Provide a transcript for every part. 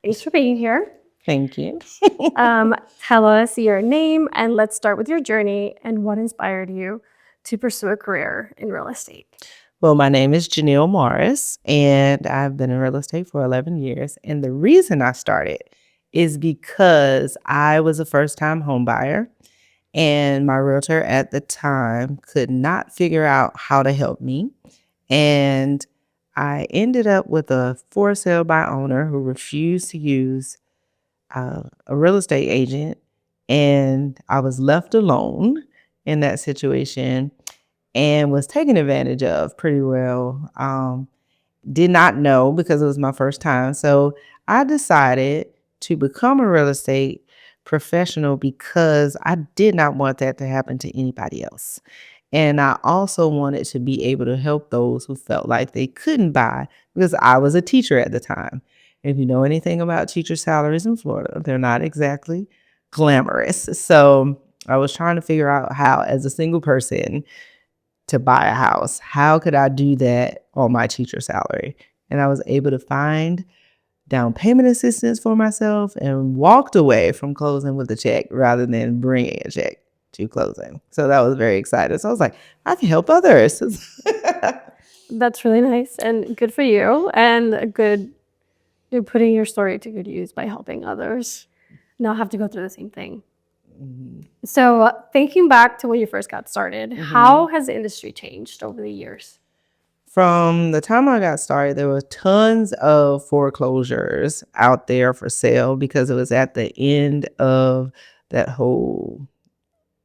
Thanks for being here. Thank you. Tell us your name and let's start with your journey and what inspired you to pursue a career in real estate. Well, my name is Genile Morris, and I've been in real estate for 11 years. And the reason I started is because I was a first time home buyer, and my realtor at the time could not figure out how to help me. And I ended up with a for sale by owner who refused to use a real estate agent, and I was left alone in that situation and was taken advantage of pretty well. Did not know because it was my first time. So I decided to become a real estate professional because I did not want that to happen to anybody else. And I also wanted to be able to help those who felt like they couldn't buy because I was a teacher at the time. If you know anything about teacher salaries in Florida, they're not exactly glamorous. So I was trying to figure out how, as a single person, to buy a house. How could I do that on my teacher salary? And I was able to find down payment assistance for myself and walked away from closing with a check rather than bringing a check to closing. So that was very exciting. So I was like, I can help others. That's really nice and good for you, and good you're putting your story to good use by helping others not have to go through the same thing. Mhm. So, thinking back to when you first got started, how has the industry changed over the years? From the time I got started, there were tons of foreclosures out there for sale because it was at the end of that whole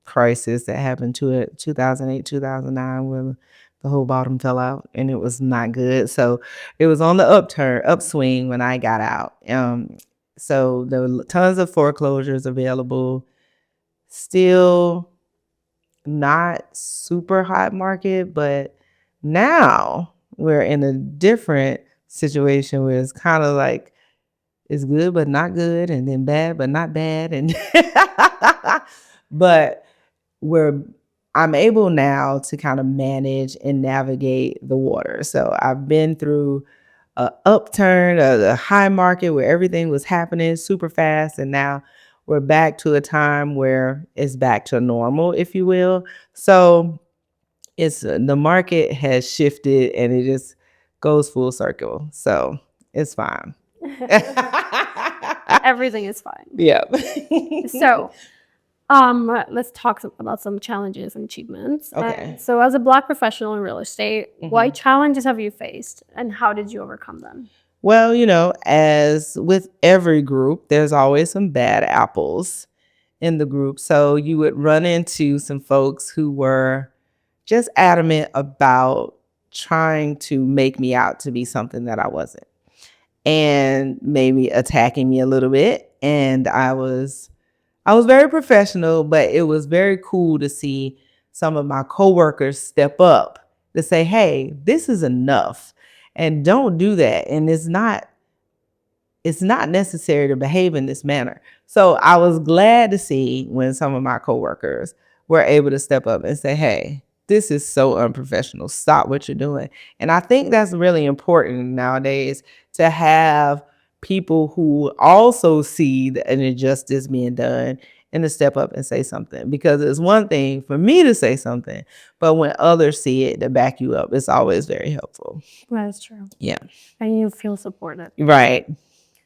crisis that happened to it 2008, 2009 when the whole bottom fell out and it was not good. So it was on the upswing when I got out. So there were tons of foreclosures available. Still not super hot market, but now we're in a different situation where it's kind of like it's good but not good, and then bad but not bad, and but where I'm able now to kind of manage and navigate the water. So I've been through a upturn, a high market where everything was happening super fast, and now we're back to a time where it's back to normal, if you will. So it's the market has shifted, and it just goes full circle. So it's fine. Everything is fine. Yeah. So, let's talk about some challenges and achievements. Okay. So, as a Black professional in real estate, what Mhm. challenges have you faced, and how did you overcome them? Well, as with every group, there's always some bad apples in the group. So you would run into some folks who were just adamant about trying to make me out to be something that I wasn't, and maybe attacking me a little bit. And I was very professional, but it was very cool to see some of my coworkers step up to say, "Hey, this is enough, and don't do that." And it's not necessary to behave in this manner. So I was glad to see when some of my coworkers were able to step up and say, "Hey, this is so unprofessional. Stop what you're doing." And I think that's really important nowadays to have people who also see an injustice being done and to step up and say something, because it's one thing for me to say something, but when others see it to back you up, it's always very helpful. That's true. Yeah. And you feel supported. Right.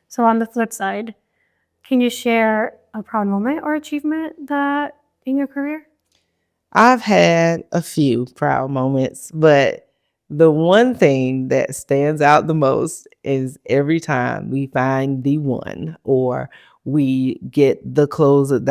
So, on the flip side, can you share a proud moment or achievement that in your career? I've had a few proud moments, but the one thing that stands out the most is every time we find the one, or we get the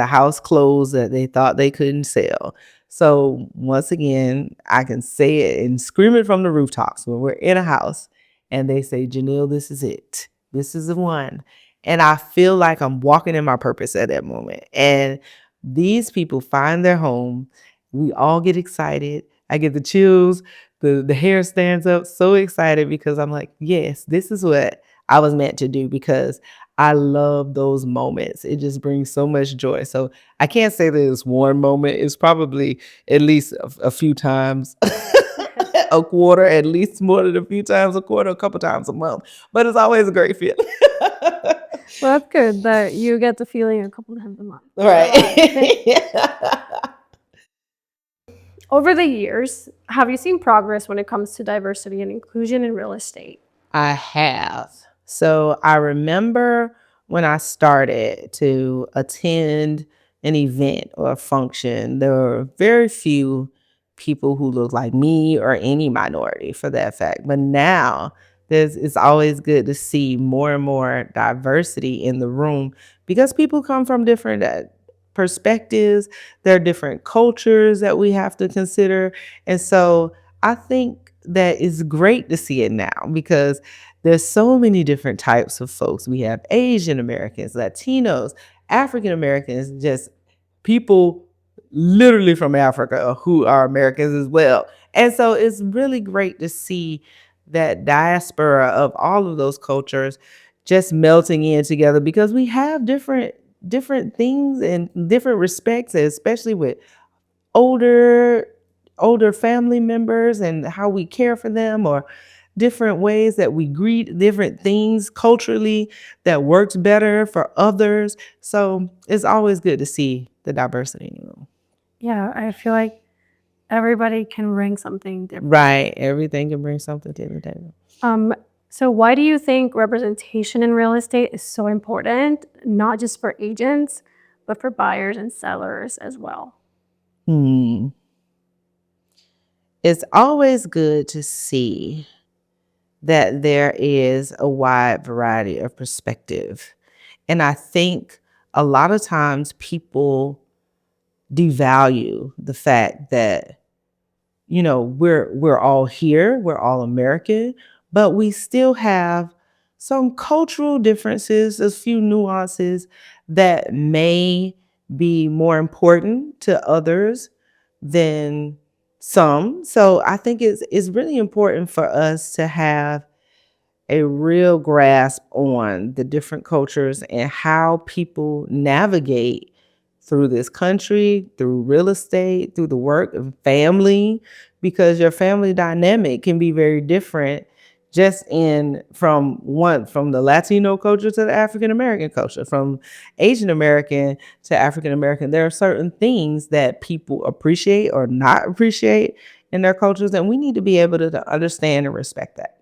house clothes that they thought they couldn't sell. So once again, I can say it and scream it from the rooftops when we're in a house and they say, "Janelle, this is it. This is the one." And I feel like I'm walking in my purpose at that moment. And these people find their home. We all get excited. I get the chills. The hair stands up, so excited, because I'm like, yes, this is what I was meant to do, because I love those moments. It just brings so much joy. So I can't say that it's one moment. It's probably at least a few times a quarter, at least more than a few times a quarter, a couple times a month. But it's always a great feeling. Well, that's good that you get the feeling a couple times a month. Right. Over the years, have you seen progress when it comes to diversity and inclusion in real estate? I have. So I remember when I started to attend an event or a function, there were very few people who looked like me or any minority for that fact. But now it's always good to see more and more diversity in the room because people come from different perspectives. There are different cultures that we have to consider. And so I think that it's great to see it now because there's so many different types of folks. We have Asian Americans, Latinos, African Americans, just people literally from Africa who are Americans as well. And so it's really great to see that diaspora of all of those cultures just melting in together because we have different things and different respects, especially with older older family members and how we care for them, or different ways that we greet different things culturally that works better for others. So it's always good to see the diversity in the room. Yeah, I feel like everybody can bring something different. Right. Everything can bring something to the table. Um, so why do you think representation in real estate is so important, not just for agents, but for buyers and sellers as well? Hmm. It's always good to see that there is a wide variety of perspective. And I think a lot of times people devalue the fact that, we're all here, we're all American, but we still have some cultural differences, a few nuances that may be more important to others than some. So I think it's really important for us to have a real grasp on the different cultures and how people navigate through this country, through real estate, through the work and family, because your family dynamic can be very different just in from the Latino culture to the African American culture, from Asian American to African American. There are certain things that people appreciate or not appreciate in their cultures, and we need to be able to understand and respect that.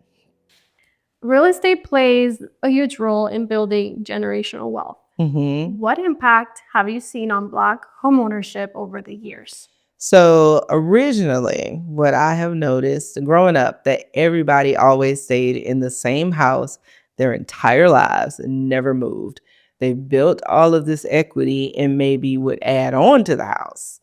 Real estate plays a huge role in building generational wealth. Mm-hmm. What impact have you seen on Black homeownership over the years? So originally, what I have noticed growing up, that everybody always stayed in the same house their entire lives and never moved. They built all of this equity and maybe would add on to the house,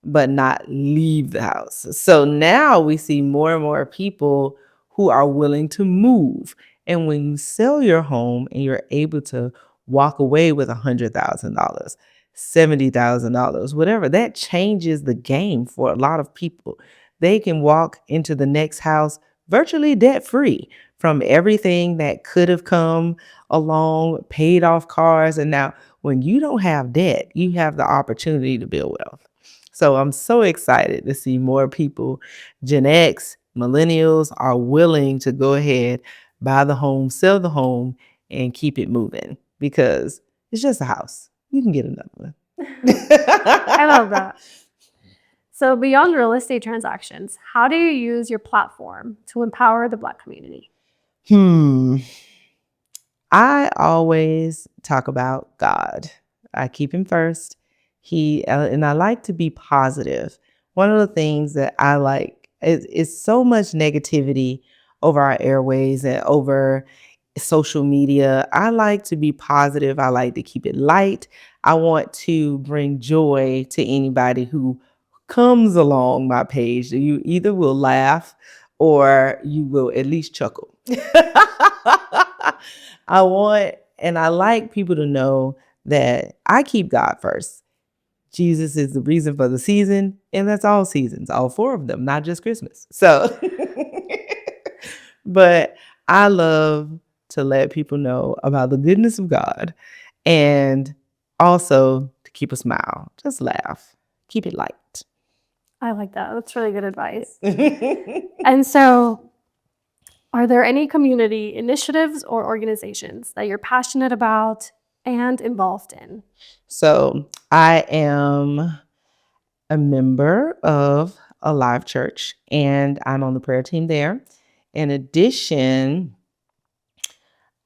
but not leave the house. So now we see more and more people who are willing to move. And when you sell your home and you're able to walk away with $100,000, $70,000, whatever, that changes the game for a lot of people. They can walk into the next house virtually debt free from everything that could have come along, paid off cars. And now, when you don't have debt, you have the opportunity to build wealth. So I'm so excited to see more people, Gen X, millennials, are willing to go ahead, buy the home, sell the home, and keep it moving because it's just a house. You can get another one. I love that. So, beyond real estate transactions, how do you use your platform to empower the Black community? Hmm. I always talk about God. I keep him first. And I like to be positive. One of the things that I like is so much negativity over our airways and over social media. I like to be positive. I like to keep it light. I want to bring joy to anybody who comes along my page. You either will laugh or you will at least chuckle. I like people to know that I keep God first. Jesus is the reason for the season, and that's all seasons, all four of them, not just Christmas. So, but I love to let people know about the goodness of God and also to keep a smile. Just laugh, keep it light. I like that. That's really good advice. And so, Are there any community initiatives or organizations that you're passionate about and involved in? So I am a member of a live church and I'm on the prayer team there. In addition,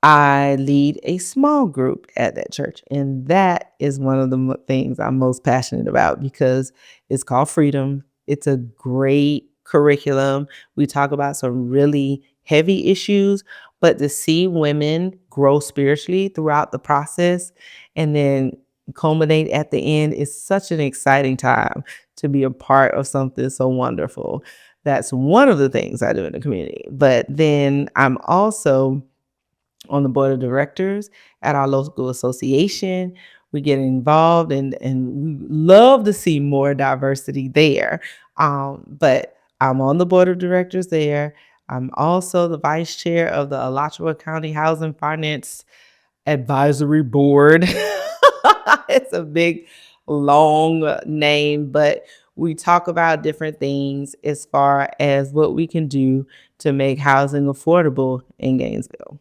I lead a small group at that church, and that is one of the things I'm most passionate about because it's called Freedom. It's a great curriculum. We talk about some really heavy issues, but to see women grow spiritually throughout the process and then culminate at the end is such an exciting time to be a part of something so wonderful. That's one of the things I do in the community. But then I'm also on the board of directors at our local association. We get involved and we love to see more diversity there. But I'm on the board of directors there. I'm also the vice chair of the Alachua County Housing Finance Advisory Board. It's a big, long name, but we talk about different things as far as what we can do to make housing affordable in Gainesville.